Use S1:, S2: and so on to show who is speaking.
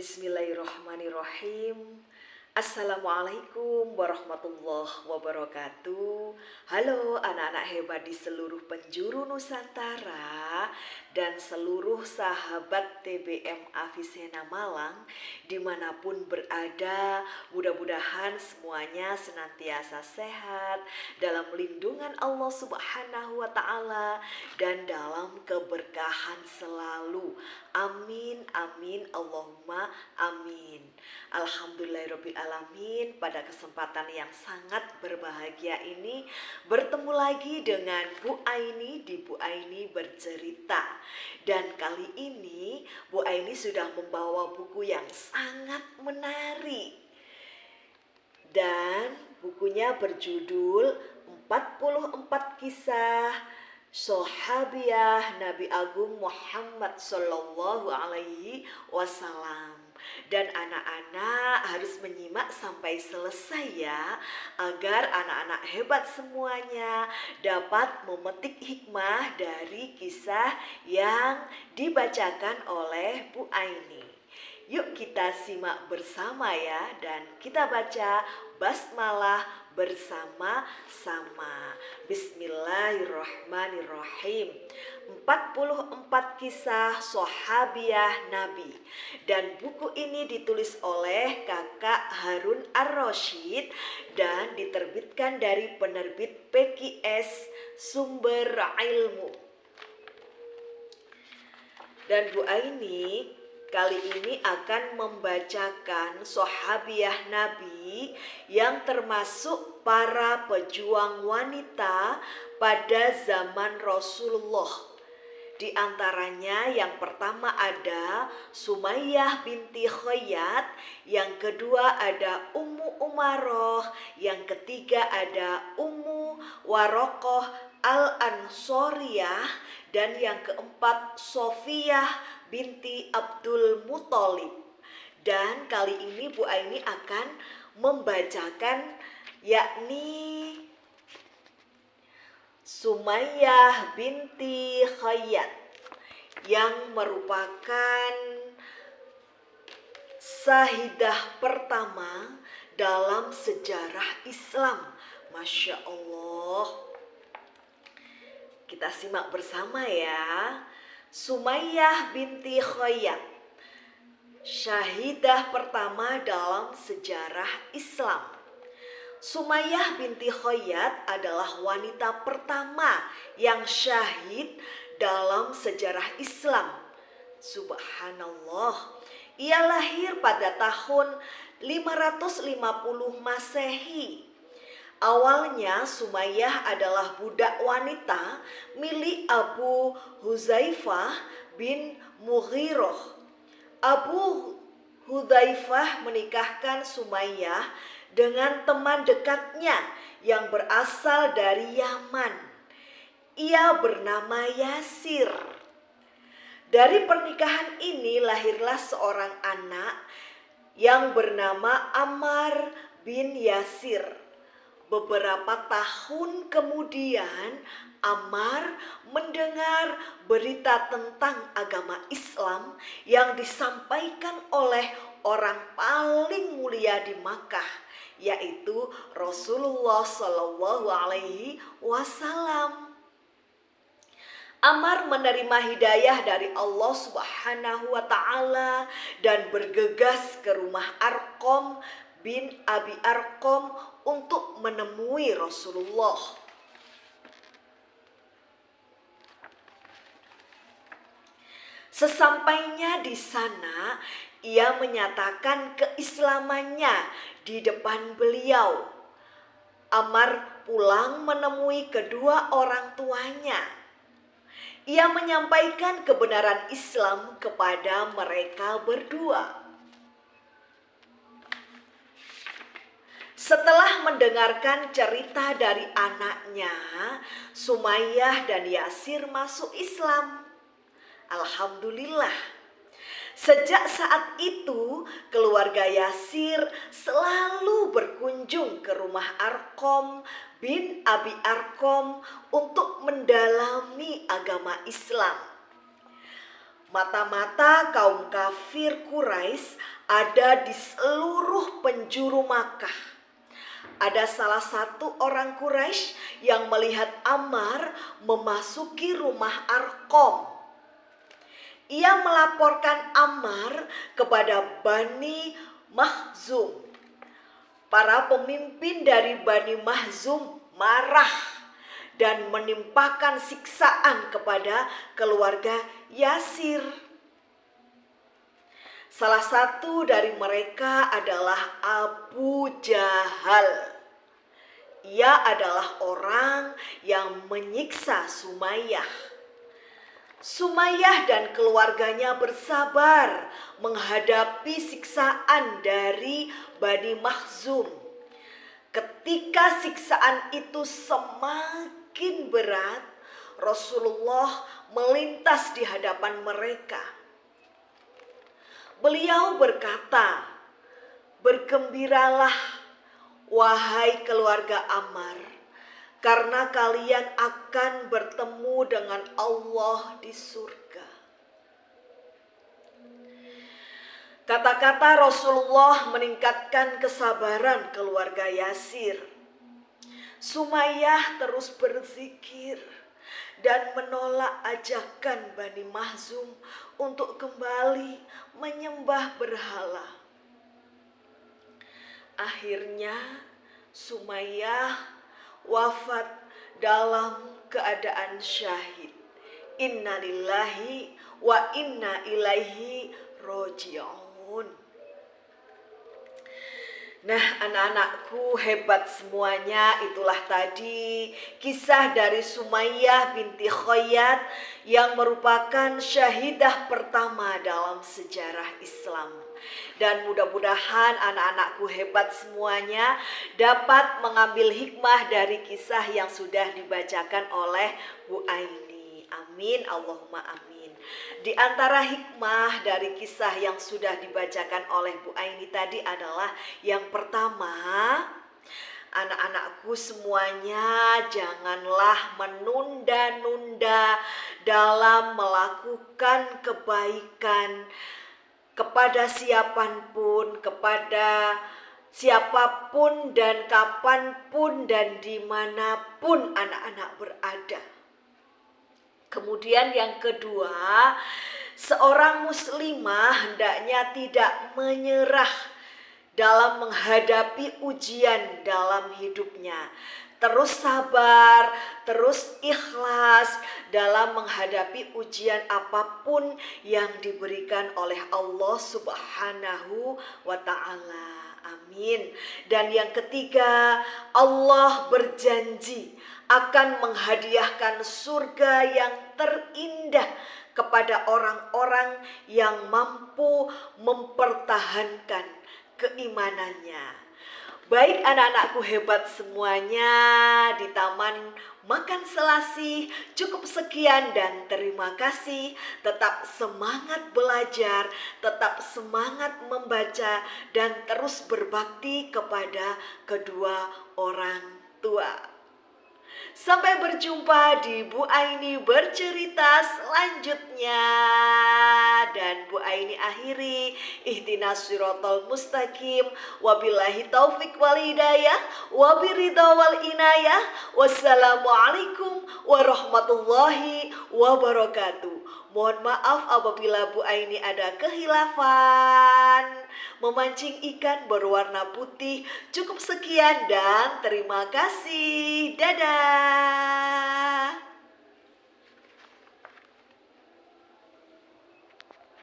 S1: Bismillahirrahmanirrahim. Assalamualaikum warahmatullahi wabarakatuh. Halo anak-anak hebat di seluruh penjuru Nusantara dan seluruh sahabat TBM Avicenna Malang dimanapun berada. Mudah-mudahan semuanya senantiasa sehat dalam lindungan Allah Subhanahu wa Ta'ala dan dalam keberkahan selalu. Amin, amin, Allahumma amin. Alhamdulillahirrabbilalamin, pada kesempatan yang sangat berbahagia ini bertemu lagi dengan Bu Aini di Bu Aini Bercerita. Dan kali ini Bu Aini sudah membawa buku yang sangat menarik. Dan bukunya berjudul 44 Kisah Sahabiah Nabi Agung Muhammad Sallallahu Alaihi Wasallam. Dan anak-anak harus menyimak sampai selesai ya, agar anak-anak hebat semuanya dapat memetik hikmah dari kisah yang dibacakan oleh Bu Aini. Yuk kita simak bersama ya, dan kita baca basmalah bersama-sama. Bismillahirrahmanirrahim. 44 kisah sahabiah Nabi. Dan buku ini ditulis oleh Kakak Harun Ar-Rasyid dan diterbitkan dari penerbit PKS Sumber Ilmu. Dan Bu Aini kali ini akan membacakan sahabiah Nabi yang termasuk para pejuang wanita pada zaman Rasulullah. Di antaranya yang pertama ada Sumayyah binti Khayyat, yang kedua ada Ummu Umaroh, yang ketiga ada Ummu Warokoh Al-Ansoriyah, dan yang keempat Sofiyah binti Abdul Muthalib. Dan kali ini Bu Aini akan membacakan yakni Sumayyah binti Khayyat, yang merupakan sahidah pertama dalam sejarah Islam. Masya Allah. Kita simak bersama ya. Sumayyah binti Khayyat, syahidah pertama dalam sejarah Islam. Sumayyah binti Khayyat adalah wanita pertama yang syahid dalam sejarah Islam. Subhanallah. Ia lahir pada tahun 550 Masehi. Awalnya Sumayyah adalah budak wanita milik Abu Hudzaifah bin Mughirah. Abu Hudzaifah menikahkan Sumayyah dengan teman dekatnya yang berasal dari Yaman. Ia bernama Yasir. Dari pernikahan ini lahirlah seorang anak yang bernama Ammar bin Yasir. Beberapa tahun kemudian Ammar mendengar berita tentang agama Islam yang disampaikan oleh orang paling mulia di Makkah, yaitu Rasulullah Shallallahu Alaihi Wasallam. Ammar menerima hidayah dari Allah Subhanahu wa Ta'ala dan bergegas ke rumah Arqam bin Abi Arqam untuk menemui Rasulullah. Sesampainya di sana, ia menyatakan keislamannya di depan beliau. Ammar pulang menemui kedua orang tuanya. Ia menyampaikan kebenaran Islam kepada mereka berdua. Setelah mendengarkan cerita dari anaknya, Sumayyah dan Yasir masuk Islam. Alhamdulillah. Sejak saat itu, keluarga Yasir selalu berkunjung ke rumah Arqam bin Abi Arqam untuk mendalami agama Islam. Mata-mata kaum kafir Quraisy ada di seluruh penjuru Makkah. Ada salah satu orang Quraisy yang melihat Ammar memasuki rumah Arqam. Ia melaporkan Ammar kepada Bani Makhzum. Para pemimpin dari Bani Makhzum marah dan menimpakan siksaan kepada keluarga Yasir. Salah satu dari mereka adalah Abu Jahal. Ia adalah orang yang menyiksa Sumayyah. Sumayyah dan keluarganya bersabar menghadapi siksaan dari Bani Makhzum. Ketika siksaan itu semakin berat, Rasulullah melintas di hadapan mereka. Beliau berkata, "Bergembiralah, wahai keluarga Ammar, karena kalian akan bertemu dengan Allah di surga." Kata-kata Rasulullah meningkatkan kesabaran keluarga Yasir. Sumayyah terus berzikir dan menolak ajakan Bani Makhzum untuk kembali menyembah berhala. Akhirnya Sumayyah wafat dalam keadaan syahid. Inna lillahi wa inna ilaihi roji'un. Nah, anak-anakku hebat semuanya, itulah tadi kisah dari Sumayyah binti Khayyat yang merupakan syahidah pertama dalam sejarah Islam. Dan mudah-mudahan anak-anakku hebat semuanya dapat mengambil hikmah dari kisah yang sudah dibacakan oleh Bu Aini. Amin, Allahumma amin. Di antara hikmah dari kisah yang sudah dibacakan oleh Bu Aini tadi adalah yang pertama, anak-anakku semuanya janganlah menunda-nunda dalam melakukan kebaikan kepada siapapun, dan kapanpun dan dimanapun anak-anak berada. Kemudian yang kedua, seorang muslimah hendaknya tidak menyerah dalam menghadapi ujian dalam hidupnya. Terus sabar, terus ikhlas dalam menghadapi ujian apapun yang diberikan oleh Allah Subhanahu wa ta'ala. Amin. Dan yang ketiga, Allah berjanji akan menghadiahkan surga yang terindah kepada orang-orang yang mampu mempertahankan keimanannya. Baik anak-anakku hebat semuanya, di Taman Makan Selasih cukup sekian dan terima kasih. Tetap semangat belajar, tetap semangat membaca, dan terus berbakti kepada kedua orang tua. Sampai berjumpa di Bu Aini bercerita selanjutnya. Dan Bu Aini akhiri, ihdinas siratal mustaqim, wabillahi taufik wal hidayah, wabiridha wal inayah. Wassalamualaikum warahmatullahi wabarakatuh. Mohon maaf apabila Bu Aini ada kehilafan. Memancing ikan berwarna putih. Cukup sekian dan terima kasih. Dadah.